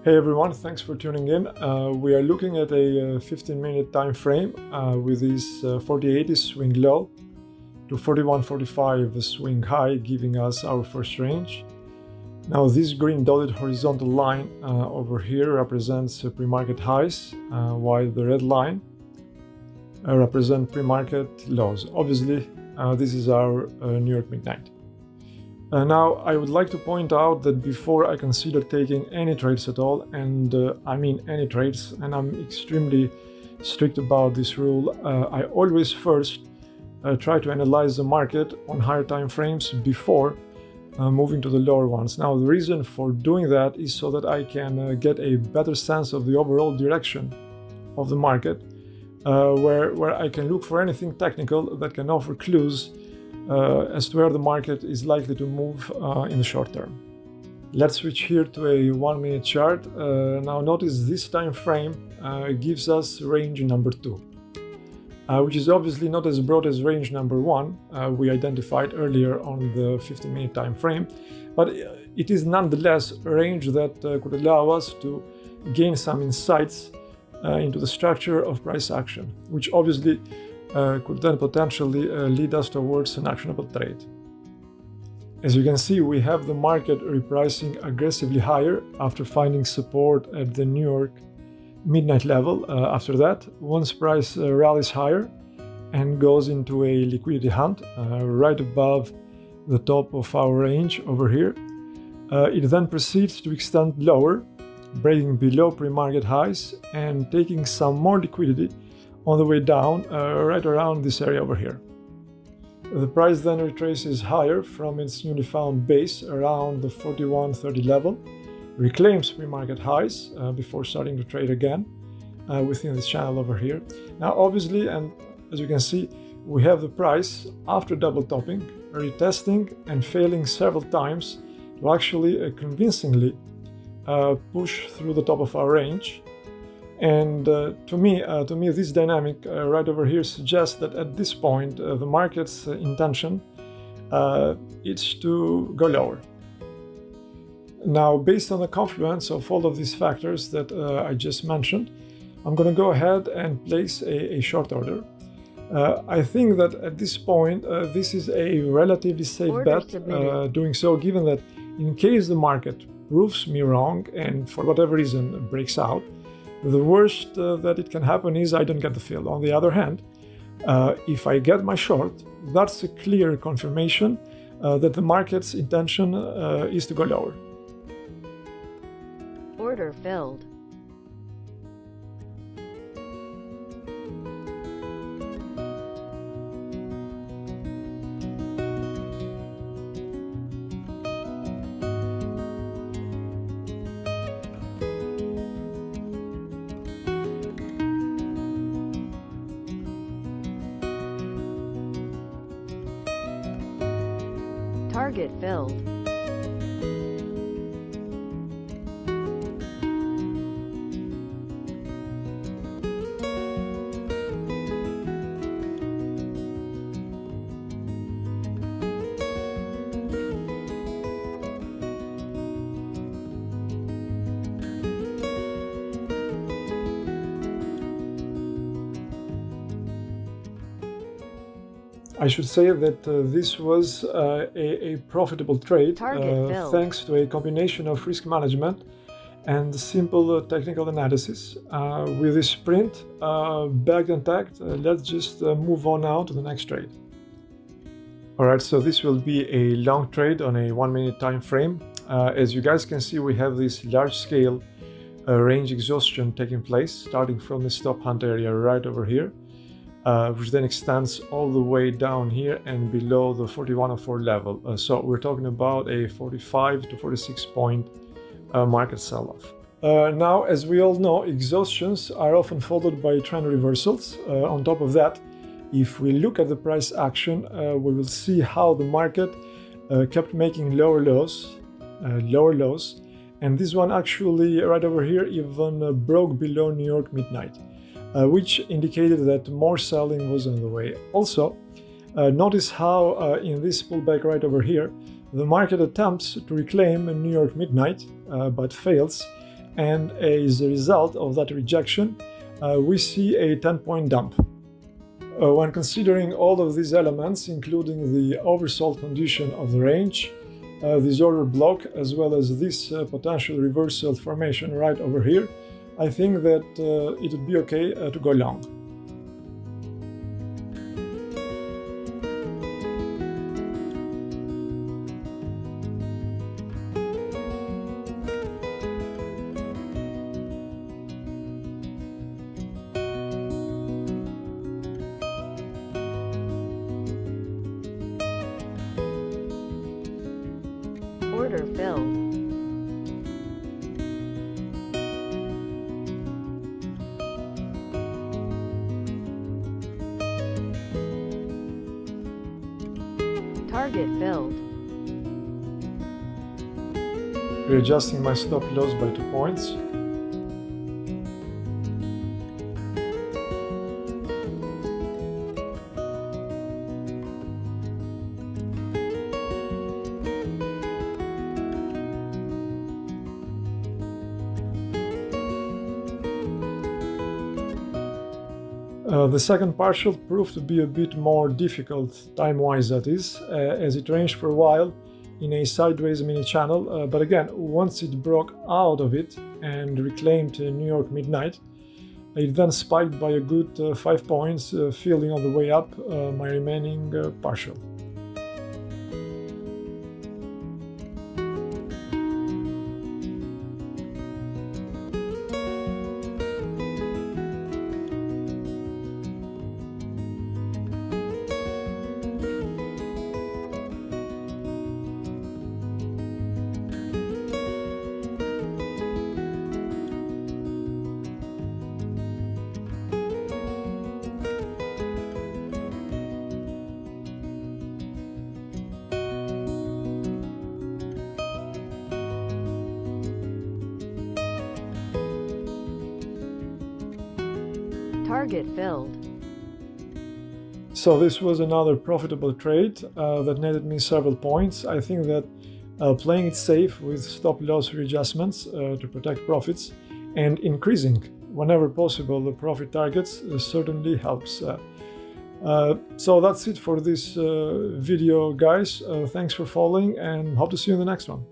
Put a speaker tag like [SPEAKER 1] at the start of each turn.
[SPEAKER 1] Hey everyone, thanks for tuning in. We are looking at a 15-minute time frame with this 4080 swing low to 4145 swing high, giving us our first range. Now this green dotted horizontal line over here represents pre-market highs, while the red line represents pre-market lows. Obviously, this is our New York midnight. Now, I would like to point out that before I consider taking any trades at all, and I mean any trades, and I'm extremely strict about this rule, I always first try to analyze the market on higher time frames before moving to the lower ones. Now, the reason for doing that is so that I can get a better sense of the overall direction of the market, where I can look for anything technical that can offer clues as to where the market is likely to move in the short term. Let's switch here to a 1-minute chart. Now notice this time frame gives us range number 2, which is obviously not as broad as range number 1 we identified earlier on the 15-minute time frame, but it is nonetheless a range that could allow us to gain some insights into the structure of price action, which obviously could then potentially lead us towards an actionable trade. As you can see, we have the market repricing aggressively higher after finding support at the New York midnight level. After that, once price rallies higher and goes into a liquidity hunt right above the top of our range over here, it then proceeds to extend lower, breaking below pre-market highs and taking some more liquidity on the way down, right around this area over here. The price then retraces higher from its newly found base around the 41.30 level, reclaims pre-market highs before starting to trade again within this channel over here. Now obviously, and as you can see, we have the price after double topping, retesting and failing several times to actually convincingly push through the top of our range. And to me, this dynamic right over here suggests that at this point, the market's intention is to go lower. Now, based on the confluence of all of these factors that I just mentioned, I'm going to go ahead and place a short order. I think that at this point, this is a relatively safe bet, doing so, given that in case the market proves me wrong and for whatever reason breaks out, the worst that it can happen is I don't get the fill. On the other hand, if I get my short, that's a clear confirmation that the market's intention is to go lower.
[SPEAKER 2] Order filled. Target filled.
[SPEAKER 1] I should say that this was a profitable trade thanks to a combination of risk management and simple technical analysis. With this print bagged and tagged, let's just move on now to the next trade. Alright, so this will be a long trade on a 1-minute time frame. As you guys can see, we have this large-scale range exhaustion taking place, starting from the stop hunt area right over here. Which then extends all the way down here and below the 4104 level. So we're talking about a 45 to 46 point market sell-off. Now, as we all know, exhaustions are often followed by trend reversals. On top of that, if we look at the price action, we will see how the market kept making lower lows, and this one actually right over here even broke below New York midnight. Which indicated that more selling was on the way. Also, notice how in this pullback right over here, the market attempts to reclaim New York midnight, but fails, and as a result of that rejection, we see a 10-point dump. When considering all of these elements, including the oversold condition of the range, this order block, as well as this potential reversal formation right over here, I think that it would be okay to go long.
[SPEAKER 2] Order filled. Target filled.
[SPEAKER 1] Readjusting my stop loss by 2 points. The second partial proved to be a bit more difficult, time-wise that is, as it ranged for a while in a sideways mini channel, but again, once it broke out of it and reclaimed New York midnight, it then spiked by a good 5 points, filling on the way up my remaining partial.
[SPEAKER 2] Target filled.
[SPEAKER 1] So this was another profitable trade that netted me several points. I think that playing it safe with stop loss readjustments to protect profits and increasing whenever possible the profit targets certainly helps. So that's it for this video, guys. Thanks for following and hope to see you in the next one.